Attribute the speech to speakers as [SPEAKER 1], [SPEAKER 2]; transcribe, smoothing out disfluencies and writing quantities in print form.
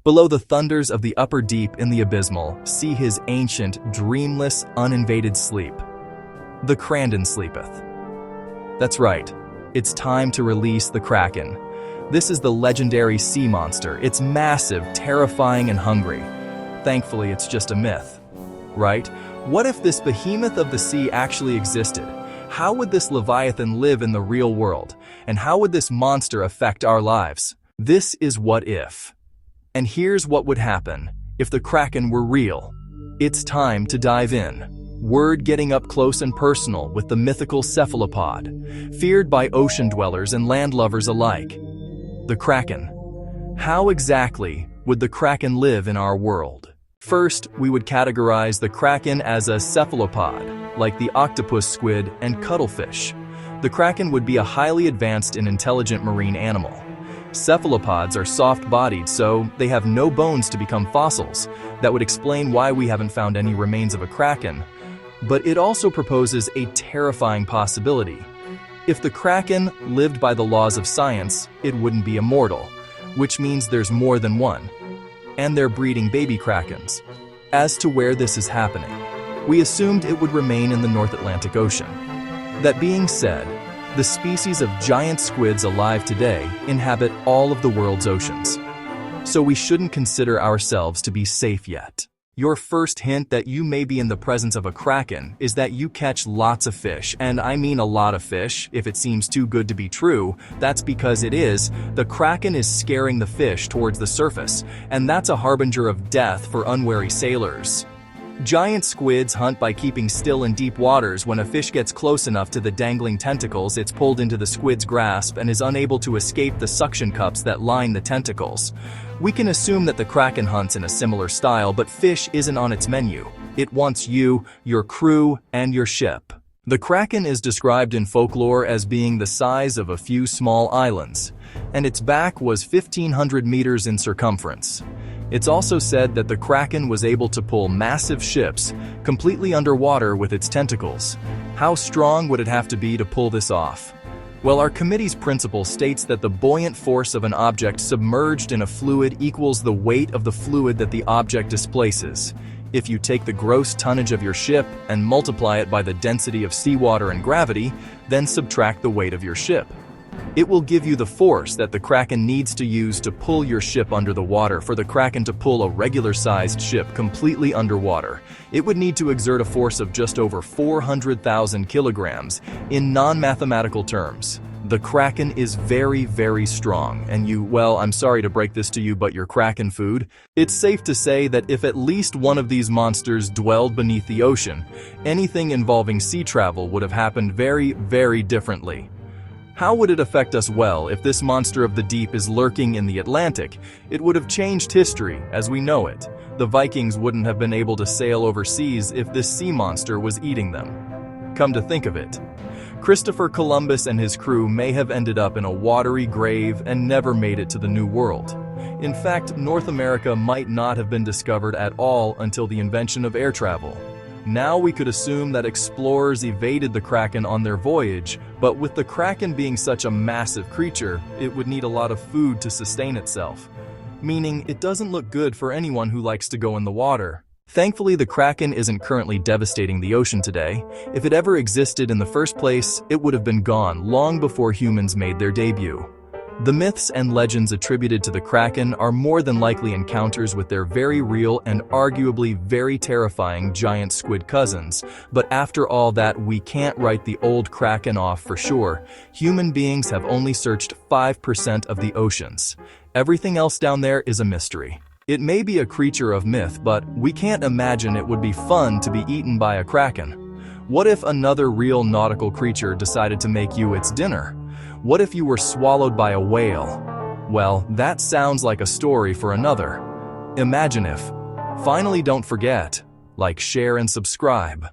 [SPEAKER 1] Below the thunders of the upper deep in the abysmal, see his ancient, dreamless, uninvaded sleep. The Kraken sleepeth. That's right. It's time to release the Kraken. This is the legendary sea monster. It's massive, terrifying, and hungry. Thankfully, it's just a myth. Right? What if this behemoth of the sea actually existed? How would this Leviathan live in the real world? And how would this monster affect our lives? This is What If. And here's what would happen if the Kraken were real. It's time to dive in. Word getting up close and personal with the mythical cephalopod, feared by ocean dwellers and land lovers alike. The Kraken. How exactly would the Kraken live in our world? First, we would categorize the Kraken as a cephalopod, like the octopus, squid, and cuttlefish. The Kraken would be a highly advanced and intelligent marine animal. Cephalopods are soft-bodied, so they have no bones to become fossils. That would explain why we haven't found any remains of a Kraken. But it also proposes a terrifying possibility. If the Kraken lived by the laws of science, it wouldn't be immortal, which means there's more than one. And they're breeding baby Krakens. As to where this is happening, we assumed it would remain in the North Atlantic Ocean. That being said, the species of giant squids alive today inhabit all of the world's oceans. So we shouldn't consider ourselves to be safe yet. Your first hint that you may be in the presence of a Kraken is that you catch lots of fish, and I mean a lot of fish. If it seems too good to be true, that's because it is. The Kraken is scaring the fish towards the surface, and that's a harbinger of death for unwary sailors. Giant squids hunt by keeping still in deep waters. When a fish gets close enough to the dangling tentacles, it's pulled into the squid's grasp and is unable to escape the suction cups that line the tentacles. We can assume that the Kraken hunts in a similar style, but fish isn't on its menu. It wants you, your crew, and your ship. The Kraken is described in folklore as being the size of a few small islands, and its back was 1,500 meters in circumference. It's also said that the Kraken was able to pull massive ships completely underwater with its tentacles. How strong would it have to be to pull this off? Well, our committee's principle states that the buoyant force of an object submerged in a fluid equals the weight of the fluid that the object displaces. If you take the gross tonnage of your ship and multiply it by the density of seawater and gravity, then subtract the weight of your ship. It will give you the force that the Kraken needs to use to pull your ship under the water. For the Kraken to pull a regular-sized ship completely underwater, it would need to exert a force of just over 400,000 kilograms. In non-mathematical terms, the Kraken is very, very strong, and I'm sorry to break this to you, but you're Kraken food. It's safe to say that if at least one of these monsters dwelled beneath the ocean, anything involving sea travel would have happened very, very differently. How would it affect us? Well, if this monster of the deep is lurking in the Atlantic, it would have changed history as we know it. The Vikings wouldn't have been able to sail overseas if this sea monster was eating them. Come to think of it, Christopher Columbus and his crew may have ended up in a watery grave and never made it to the New World. In fact, North America might not have been discovered at all until the invention of air travel. Now we could assume that explorers evaded the Kraken on their voyage, but with the Kraken being such a massive creature, it would need a lot of food to sustain itself. Meaning, it doesn't look good for anyone who likes to go in the water. Thankfully, the Kraken isn't currently devastating the ocean today. If it ever existed in the first place, it would have been gone long before humans made their debut. The myths and legends attributed to the Kraken are more than likely encounters with their very real and arguably very terrifying giant squid cousins. But after all that, we can't write the old Kraken off for sure. Human beings have only searched 5% of the oceans. Everything else down there is a mystery. It may be a creature of myth, but we can't imagine it would be fun to be eaten by a Kraken. What if another real nautical creature decided to make you its dinner? What if you were swallowed by a whale? Well, that sounds like a story for another. Imagine if. Finally, don't forget, like, share, and subscribe.